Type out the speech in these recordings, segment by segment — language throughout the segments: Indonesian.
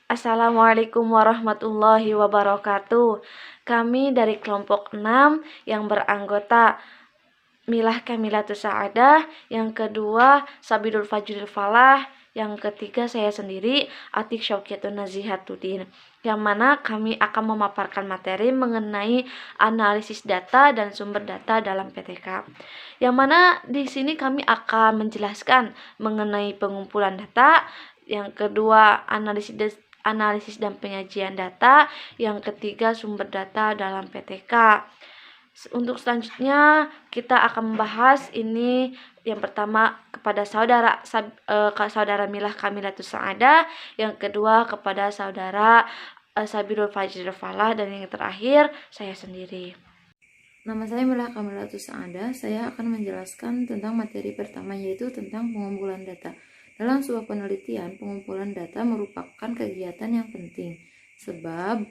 Assalamualaikum warahmatullahi wabarakatuh. Kami dari kelompok 6 yang beranggota Milah Kamilatus Sa'adah, yang kedua Sabidul Fajril Falah, yang ketiga saya sendiri Atik Syaukiatun Nazihatuddin, yang mana kami akan memaparkan materi mengenai analisis data dan sumber data dalam PTK. Yang mana di sini kami akan menjelaskan mengenai pengumpulan data, yang kedua analisis dan penyajian data, yang ketiga sumber data dalam PTK. Untuk selanjutnya kita akan membahas ini yang pertama kepada saudara Milah Kamilatus Sa'adah, yang kedua kepada saudara Sabirul Fajril Falah, dan yang terakhir saya sendiri. Nama saya Milah Kamilatus Sa'adah. Saya akan menjelaskan tentang materi pertama, yaitu tentang pengumpulan data. Dalam sebuah penelitian, pengumpulan data merupakan kegiatan yang penting, sebab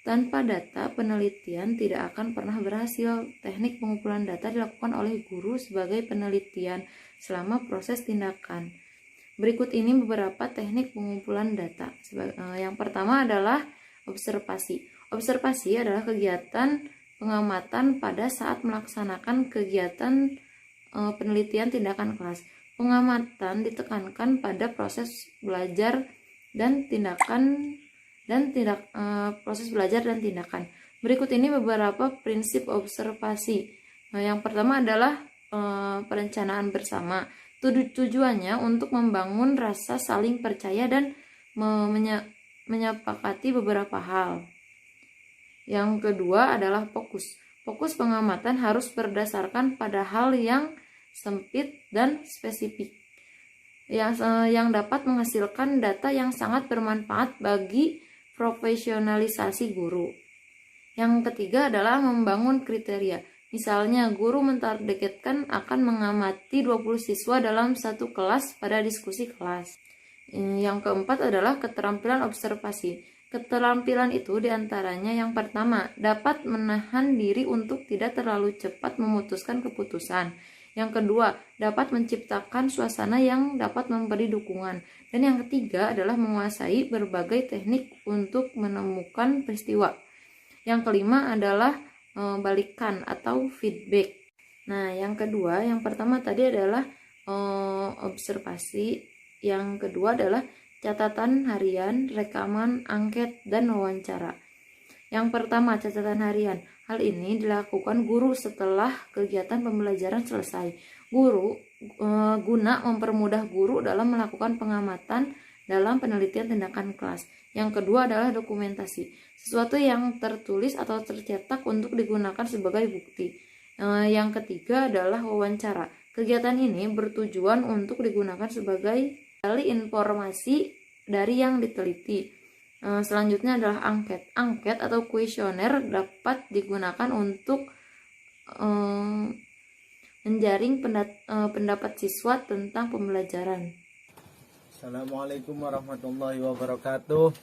tanpa data, penelitian tidak akan pernah berhasil. Teknik pengumpulan data dilakukan oleh guru sebagai penelitian selama proses tindakan. Berikut ini beberapa teknik pengumpulan data. Yang pertama adalah observasi. Observasi adalah kegiatan pengamatan pada saat melaksanakan kegiatan penelitian tindakan kelas. Pengamatan ditekankan pada proses belajar dan proses belajar dan tindakan. Berikut ini beberapa prinsip observasi. Yang pertama adalah perencanaan bersama. Tujuannya untuk membangun rasa saling percaya dan menyepakati beberapa hal. Yang kedua adalah fokus. Fokus pengamatan harus berdasarkan pada hal yang sempit dan spesifik, yang dapat menghasilkan data yang sangat bermanfaat bagi profesionalisasi guru. Yang ketiga adalah membangun kriteria. Misalnya, guru mentargetkan akan mengamati 20 siswa dalam satu kelas pada diskusi kelas. Yang keempat adalah keterampilan observasi. Keterampilan itu diantaranya yang pertama, dapat menahan diri untuk tidak terlalu cepat memutuskan keputusan. Yang kedua, dapat menciptakan suasana yang dapat memberi dukungan. Dan yang ketiga adalah menguasai berbagai teknik untuk menemukan peristiwa. Yang kelima adalah balikan atau feedback. Nah, yang kedua, yang pertama tadi adalah observasi. Yang kedua adalah catatan harian, rekaman, angket, dan wawancara. Yang pertama, catatan harian. Hal ini dilakukan guru setelah kegiatan pembelajaran selesai. Guna mempermudah guru dalam melakukan pengamatan dalam penelitian tindakan kelas. Yang kedua adalah dokumentasi. Sesuatu yang tertulis atau tercetak untuk digunakan sebagai bukti. Yang ketiga adalah wawancara. Kegiatan ini bertujuan untuk digunakan sebagai informasi dari yang diteliti. Selanjutnya adalah angket. Angket atau kuesioner dapat digunakan untuk menjaring pendapat siswa tentang pembelajaran. Assalamualaikum warahmatullahi wabarakatuh.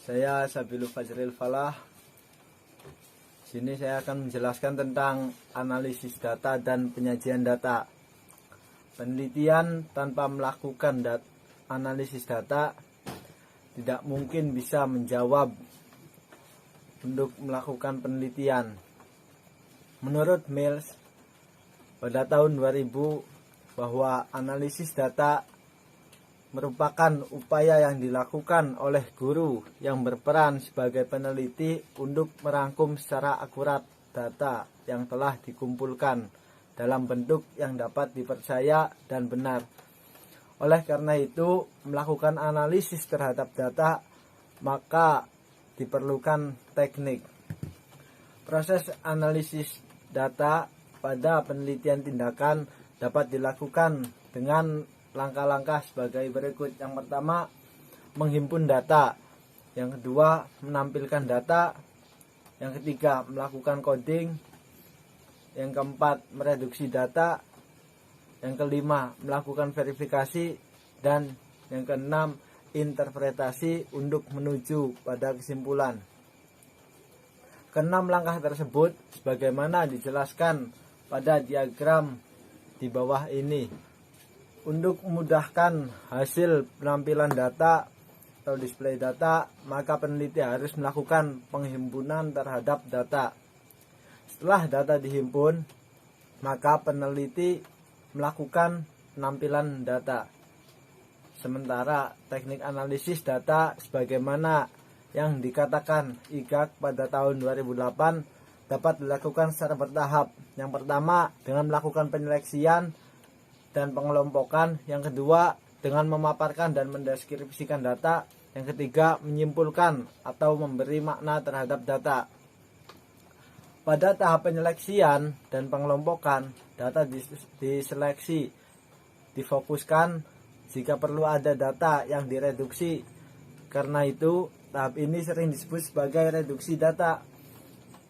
Saya Sabidul Fajril Falah. Sini saya akan menjelaskan tentang analisis data dan penyajian data. Penelitian tanpa melakukan analisis data tidak mungkin bisa menjawab untuk melakukan penelitian. Menurut Mills pada tahun 2000 bahwa analisis data merupakan upaya yang dilakukan oleh guru yang berperan sebagai peneliti untuk merangkum secara akurat data yang telah dikumpulkan dalam bentuk yang dapat dipercaya dan benar. Oleh karena itu, melakukan analisis terhadap data maka diperlukan teknik. Proses analisis data pada penelitian tindakan dapat dilakukan dengan langkah-langkah sebagai berikut. Yang pertama, menghimpun data. Yang kedua, menampilkan data. Yang ketiga, melakukan coding. Yang keempat, mereduksi data. Yang kelima, melakukan verifikasi. Dan yang keenam, interpretasi untuk menuju pada kesimpulan. Keenam langkah tersebut sebagaimana dijelaskan pada diagram di bawah ini. Untuk memudahkan hasil penampilan data, atau display data, maka peneliti harus melakukan penghimpunan terhadap data. Setelah data dihimpun, maka peneliti melakukan penampilan data. Sementara teknik analisis data sebagaimana yang dikatakan IGAK pada tahun 2008 dapat dilakukan secara bertahap. Yang pertama dengan melakukan penyeleksian dan pengelompokan, yang kedua dengan memaparkan dan mendeskripsikan data, yang ketiga menyimpulkan atau memberi makna terhadap data. Pada tahap penyeleksian dan pengelompokan, data diseleksi, difokuskan jika perlu ada data yang direduksi. Karena itu, tahap ini sering disebut sebagai reduksi data.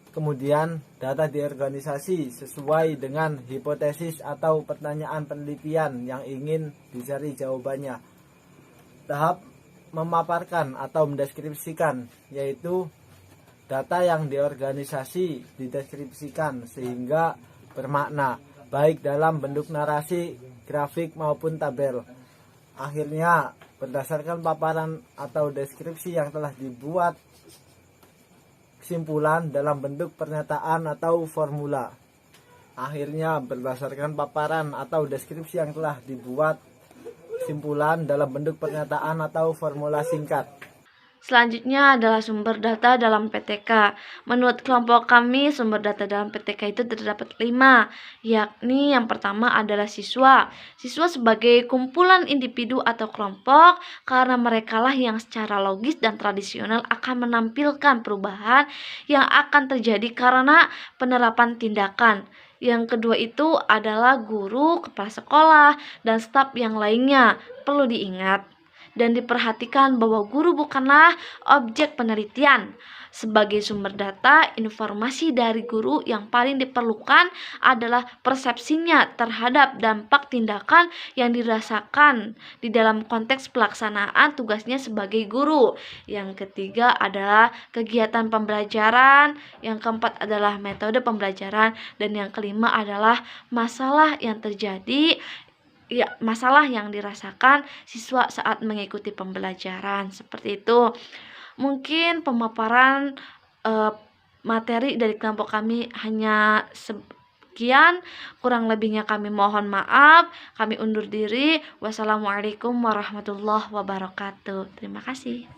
Kemudian, data diorganisasi sesuai dengan hipotesis atau pertanyaan penelitian yang ingin dicari jawabannya. Tahap memaparkan atau mendeskripsikan, yaitu data yang diorganisasi dideskripsikan sehingga bermakna, baik dalam bentuk narasi, grafik maupun tabel. Akhirnya, berdasarkan paparan atau deskripsi yang telah dibuat, kesimpulan dalam bentuk pernyataan atau formula. Akhirnya, berdasarkan paparan atau deskripsi yang telah dibuat, kesimpulan dalam bentuk pernyataan atau formula singkat. Selanjutnya adalah sumber data dalam PTK. Menurut kelompok kami, sumber data dalam PTK itu terdapat 5, yakni yang pertama adalah siswa. Siswa sebagai kumpulan individu atau kelompok karena merekalah yang secara logis dan tradisional akan menampilkan perubahan yang akan terjadi karena penerapan tindakan. Yang kedua itu adalah guru, kepala sekolah, dan staf yang lainnya. Perlu diingat dan diperhatikan bahwa guru bukanlah objek penelitian. Sebagai sumber data, informasi dari guru yang paling diperlukan adalah persepsinya terhadap dampak tindakan yang dirasakan di dalam konteks pelaksanaan tugasnya sebagai guru. Yang ketiga adalah kegiatan pembelajaran, yang keempat adalah metode pembelajaran, dan yang kelima adalah masalah yang terjadi, masalah yang dirasakan siswa saat mengikuti pembelajaran. Seperti itu. Mungkin pemaparan materi dari kelompok kami hanya sekian. Kurang lebihnya kami mohon maaf. Kami undur diri. Wassalamualaikum warahmatullahi wabarakatuh. Terima kasih.